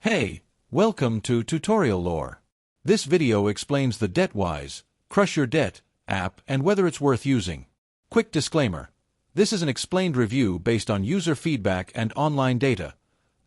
Hey, welcome to Tutorial Lore. This video explains the Debtwise, Crush Your Debt app and whether it's worth using. Quick disclaimer. This is an explained review based on user feedback and online data,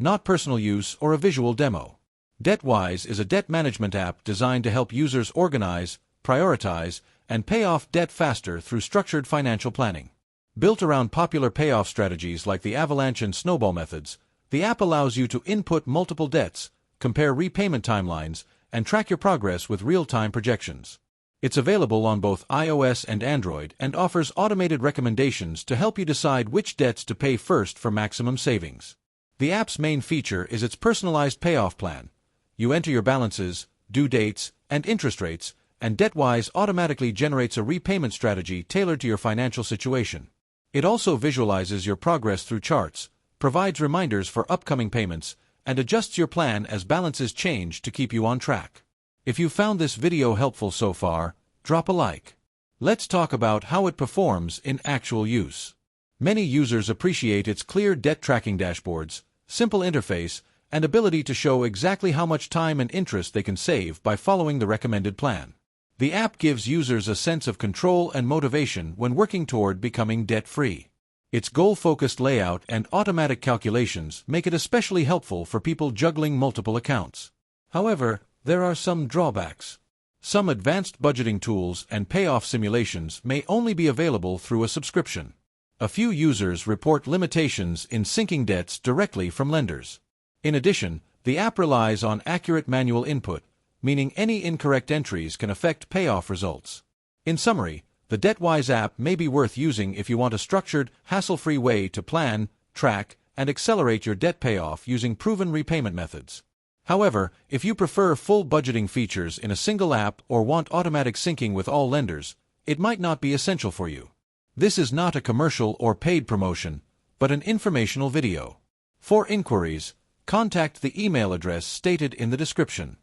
not personal use or a visual demo. Debtwise is a debt management app designed to help users organize, prioritize, and pay off debt faster through structured financial planning. Built around popular payoff strategies like the avalanche and snowball methods, the app allows you to input multiple debts, compare repayment timelines, and track your progress with real-time projections. It's available on both iOS and Android and offers automated recommendations to help you decide which debts to pay first for maximum savings. The app's main feature is its personalized payoff plan. You enter your balances, due dates, and interest rates, and Debtwise automatically generates a repayment strategy tailored to your financial situation. It also visualizes your progress through charts, provides reminders for upcoming payments, and adjusts your plan as balances change to keep you on track. If you found this video helpful so far, drop a like. Let's talk about how it performs in actual use. Many users appreciate its clear debt tracking dashboards, simple interface, and ability to show exactly how much time and interest they can save by following the recommended plan. The app gives users a sense of control and motivation when working toward becoming debt-free. Its goal-focused layout and automatic calculations make it especially helpful for people juggling multiple accounts. However, there are some drawbacks. Some advanced budgeting tools and payoff simulations may only be available through a subscription. A few users report limitations in syncing debts directly from lenders. In addition, the app relies on accurate manual input, meaning any incorrect entries can affect payoff results. In summary, the Debtwise app may be worth using if you want a structured, hassle-free way to plan, track, and accelerate your debt payoff using proven repayment methods. However, if you prefer full budgeting features in a single app or want automatic syncing with all lenders, it might not be essential for you. This is not a commercial or paid promotion, but an informational video. For inquiries, contact the email address stated in the description.